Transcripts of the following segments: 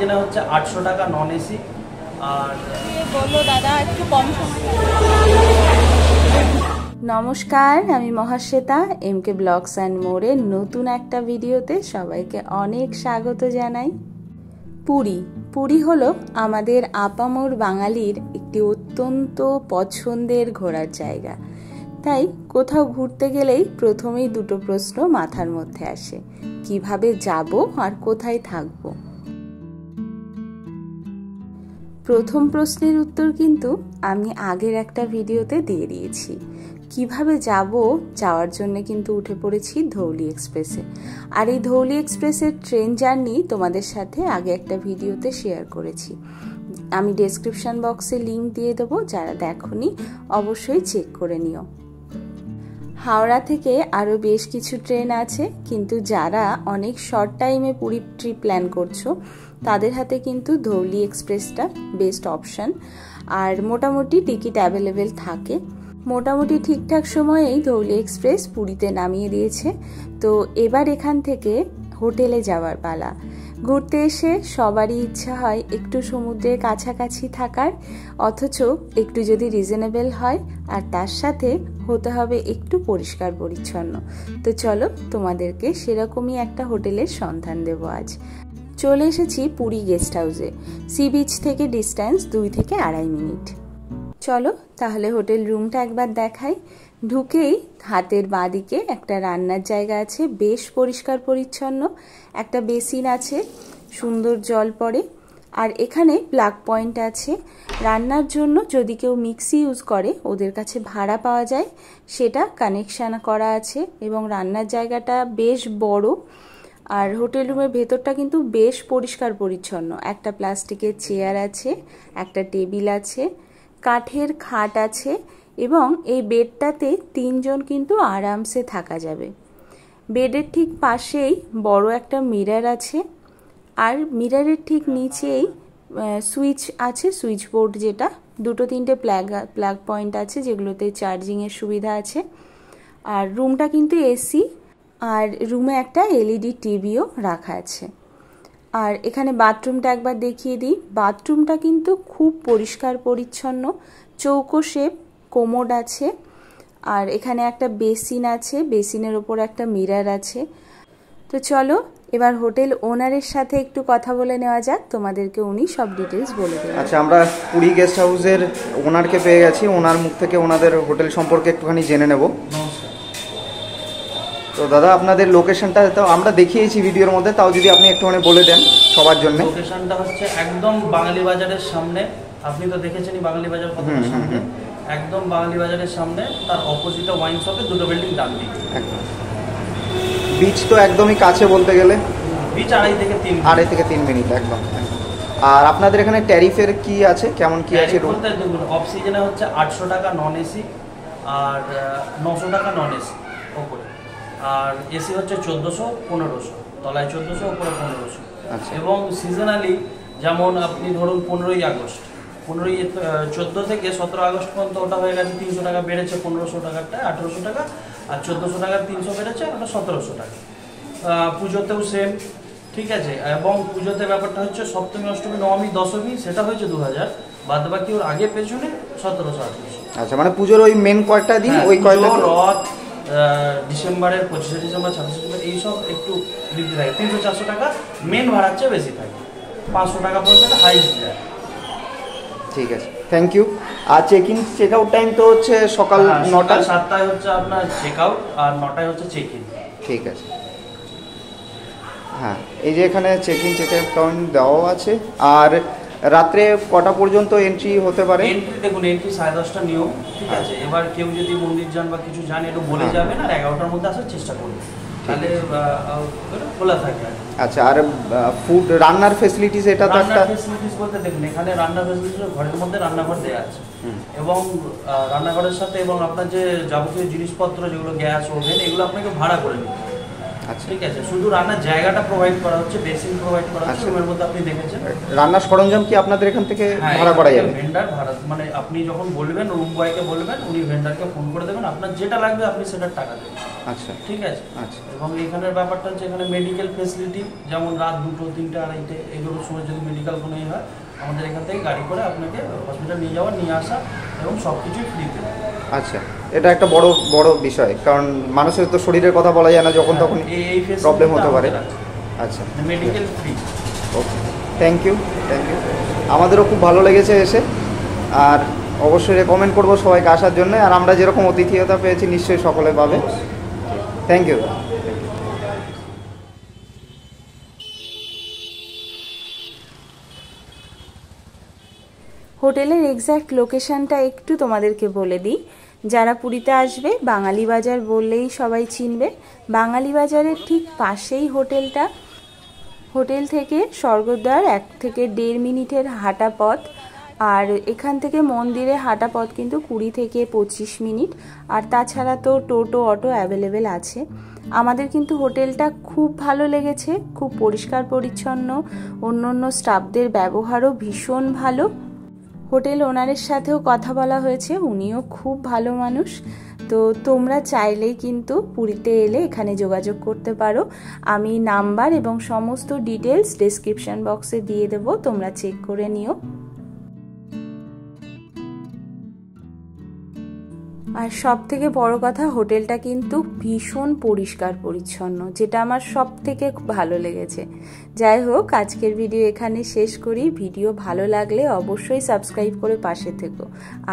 অক্সিজেনে হচ্ছে 800 টাকা নন এসি। আর বললো দাদা একটু কম সময়। নমস্কার, আমি মহাশ্বেতা। এমকে ব্লগস অ্যান্ড মোরের নতুন একটা ভিডিওতে সবাইকে অনেক স্বাগত জানাই। পুরী হলো আমাদের আপামর বাঙালির একটি অত্যন্ত পছন্দের ঘোরার জায়গা। তাই কোথাও ঘুরতে গেলেই প্রথমেই দুটো প্রশ্ন মাথার মধ্যে আসে: কিভাবে যাব আর কোথায় থাকবো। প্রথম প্রশ্নের উত্তর কিন্তু আমি আগের একটা ভিডিওতে দিয়ে দিয়েছি। কিভাবে যাওয়ার জন্য কিন্তু উঠে পড়েছি ধৌলি এক্সপ্রেসে। আর এই ধৌলি এক্সপ্রেসের ট্রেন জার্নি তোমাদের সাথে আগে একটা ভিডিওতে শেয়ার করেছি। আমি ডেসক্রিপশন বক্সে লিংক দিয়ে দেবো, যারা দেখোনি অবশ্যই চেক করে নিও। হাওড়া থেকে আরও বেশ কিছু ট্রেন আছে, কিন্তু যারা অনেক শর্ট টাইমে পুরী ট্রিপ প্ল্যান করছো তাদের হাতে কিন্তু ধৌলি এক্সপ্রেসটা বেস্ট অপশান। আর মোটামুটি টিকিট অ্যাভেলেবেল থাকে। মোটামুটি ঠিকঠাক সময়েই ধৌলি এক্সপ্রেস পুরীতে নামিয়ে দিয়েছে। তো এবার এখান থেকে হোটেলে যাওয়ার পালা। ঘুরতে এসে সবারই ইচ্ছা হয় একটু সমুদ্রের কাছাকাছি থাকার, অথচ একটু যদি রিজনেবল হয়, আর তার সাথে হতে হবে একটু পরিষ্কার পরিচ্ছন্ন। তো চলো তোমাদেরকে সেরকমই একটা হোটেলের সন্ধান দেবো আজ। চলে এসেছি পুরী গেস্ট হাউসে। সি বিচ থেকে ডিস্ট্যান্স 2 থেকে 2.5 মিনিট। চলো তাহলে হোটেল রুমটা একবার দেখাই। ঢুকেই হাতের বাঁদিকে একটা রান্নার জায়গা আছে, বেশ পরিষ্কার পরিচ্ছন্ন। একটা বেসিন আছে, সুন্দর জল পড়ে। আর এখানে প্লাগ পয়েন্ট আছে। রান্নার জন্য যদি কেউ মিক্সি ইউজ করে ওদের কাছে ভাড়া পাওয়া যায়, সেটা কানেকশান করা আছে। এবং রান্নার জায়গাটা বেশ বড়। আর হোটেল রুমের ভেতরটা কিন্তু বেশ পরিষ্কার পরিচ্ছন্ন। একটা প্লাস্টিকের চেয়ার আছে, একটা টেবিল আছে, কাঠের খাট আছে, এবং এই বেডটাতে 3 জন কিন্তু আরামসে থাকা যাবে। বেডের ঠিক পাশেই বড় একটা মিরর আছে। আর মিররের ঠিক নিচেই সুইচ আছে, সুইচ বোর্ড, যেটা 2-3টে প্লাগ পয়েন্ট আছে যেগুলোতে চার্জিংয়ের সুবিধা আছে। আর রুমটা কিন্তু এসি। আর রুমে একটা এলইডি টিভিও রাখা আছে। আর এখানে বাথরুমটা একবার দেখিয়ে দিই। বাথরুমটা কিন্তু খুব পরিষ্কার পরিচ্ছন্ন, চৌকো শেপ, কোমোড আছে। আর এখানে একটা বেসিন আছে, বেসিনের ওপর একটা মিরর আছে। তো চলো এবার হোটেল ওনারের সাথে একটু কথা বলে নেওয়া যাক, তোমাদেরকে উনি সব ডিটেলস বলে দেবেন। আচ্ছা, আমরা পুরী গেস্ট হাউসের ওনারকে পেয়ে গেছি। ওনার মুখ থেকে ওনাদের হোটেল সম্পর্কে একটুখানি জেনে নেব। তো দাদা, আপনাদের লোকেশনটা তো আমরা দেখিয়েছি ভিডিওর মধ্যে, তাও যদি আপনি একটুখানি বলে দেন সবার জন্য। লোকেশনটা হচ্ছে একদম বাঙালি বাজারের সামনে। আপনি তো দেখেছেনই বাঙালি বাজার কতটা সামনে। একদম বাঙালি বাজারের সামনে, তার অপোজিটে ওয়াইন শপে 2টো বিল্ডিং ডান দিকে। একদম বিচ তো একদমই কাছে বলতে গেলে। বিচ 2.5 থেকে 3 মিনিট একদম। আর আপনাদের এখানে ট্যারিফের কি আছে, কেমন কি আছে? অক্সিজেনে হচ্ছে 800 টাকা নন এসি, আর 900 টাকা নন এসি ওপরে। আর এসি হচ্ছে 1400, 1500, তলায় 1400, ওপরে 1500। এবং সিজনালি যেমন আপনি ধরুন 15ই আগস্ট, 14 থেকে 17 আগস্ট পর্যন্ত ওটা হয়ে গেছে 300 টাকা বেড়েছে, 1500 টাকাটা 1800 টাকা, আর 1400 টাকার 300 বেড়েছে, ওটা 1700 টাকা। পুজোতেও সেম, ঠিক আছে। এবং পুজোতে ব্যাপারটা হচ্ছে সপ্তমী, অষ্টমী, নবমী, দশমী সেটা হয়েছে 2000, বাদ বাকি ওর আগে পেছনে 1700-1800। আচ্ছা, মানে পুজোর ওই মেন কয়েকটা দিন, ওই কয়েকটা রথ, ডিসেম্বরের 25শে ডিসেম্বর, 26শে ডিসেম্বর, এইসব একটু বৃদ্ধি থাকে। 300-400 টাকা মেন ভাড়ার চেয়ে বেশি থাকে। 500 টাকা পর্যন্ত হাইস্ট যায়। ঠিক আছে, থ্যাংক ইউ। আর চেক আউট টাইম তো হচ্ছে সকাল 9টা, 7টায় হচ্ছে আপনার চেক আউট, আর 9টায় হচ্ছে চেক ইন। ঠিক আছে। হ্যাঁ, এই যে এখানে চেক আউট টাইম দেওয়া আছে। আর রাত্রে কটা পর্যন্ত এন্ট্রি হতে পারে? এন্ট্রি দেখুন, এন্ট্রি 10:30টা নিয়ম, ঠিক আছে। এবার কেউ যদি মন্দির যান বা কিছু যান, একটু বলে যাবেন, আর 11টার মধ্যে আসার চেষ্টা করবেন, তাহলে খোলা থাকে। আচ্ছা, আর ফুড রান্নার ফেসিলিটিস, এটা তো একটা ফেসিলিটিস বলতে দেখুন, এখানে রান্নার ফেসিলিটিস ঘরের মধ্যে রান্নাঘর দেওয়া আছে। এবং রান্নাঘরের সাথে এবং আপনার যে যাবতীয় জিনিসপত্র যেগুলো গ্যাস, ওভেন, এগুলো আপনাকে ভাড়া করে নিতে। আচ্ছা। ঠিক আছে, শুধু রান্নার জায়গাটা প্রোভাইড করা হচ্ছে, বেসিন প্রোভাইড করা হচ্ছে, আচ্ছা। রুমের মধ্যে আপনি দেখেছেন। রান্নার সরঞ্জাম কি আপনাদের এখান থেকে হ্যাঁ, ভাড়া করা যাবে? ভেন্ডার ভাড়া, মানে আপনি যখন বলবেন রুম বয়কে বলবেন, উনি ভেন্ডারকে ফোন করে দেবেন, আপনার যেটা লাগবে আপনি সেটার টাকা দেবেন। আচ্ছা, ঠিক আছে। আচ্ছা। এবং এখানের ব্যাপারটা হচ্ছে এখানে মেডিকেল ফেসিলিটি, যেমন রাত 2টো 3টে 2:30 এগুলোর সময় যদি মেডিকেল কোনো হয়, আমাদের এখান থেকে গাড়ি করে আপনাকে হসপিটাল নিয়ে যাওয়া, নিয়ে আসা এবং সব কিছুই ফ্রিতে। আচ্ছা, এটা একটা বড় বিষয়, কারণ মানুষের তো শরীরের কথা বলা যায় না, যখন তখন এই প্রবলেম হতে পারে। আচ্ছা, medical free. Okay, thank you. আমাদেরও খুব ভালো লেগেছে এসে, আর অবশ্যই রেকমেন্ড করবো সবাইকে আসার জন্য। আর আমরা যেরকম অতিথিয়তা পেয়েছি নিশ্চয়ই সকলে পাবে। Thank you. হোটেলের এক্স্যাক্ট লোকেশনটা একটু তোমাদেরকে বলে দিই। যারা পুরীতে আসবে বাঙালি বাজার বললেই সবাই চিনবে। বাঙালি বাজারের ঠিক পাশেই হোটেলটা। হোটেল থেকে স্বর্গদ্বার 1 থেকে 1.5 মিনিটের হাঁটা পথ, আর এখান থেকে মন্দিরে হাঁটা পথ কিন্তু 20 থেকে 25 মিনিট। আর তাছাড়া তো টোটো অটো অ্যাভেলেবেল আছে। আমাদের কিন্তু হোটেলটা খুব ভালো লেগেছে, খুব পরিষ্কার পরিচ্ছন্ন, অন্য স্টাফদের ব্যবহারও ভীষণ ভালো। হোটেল ওনারের সাথেও কথা বলা হয়েছে, উনিও খুব ভালো মানুষ। তো তোমরা চাইলেই কিন্তু পুরীতে এলে এখানে যোগাযোগ করতে পারো। আমি নাম্বার এবং সমস্ত ডিটেলস ডেসক্রিপশন বক্সে দিয়ে দেবো, তোমরা চেক করে নিও। আর সব থেকে বড় কথা, হোটেলটা কিন্তু ভীষণ পরিষ্কার পরিচ্ছন্ন, যেটা আমার সব থেকে ভালো লেগেছে। যাই হোক, আজকের ভিডিও এখানে শেষ করি। ভিডিও ভালো লাগলে অবশ্যই সাবস্ক্রাইব করে পাশে থেকো।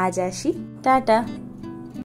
আজ আসি, টাটা।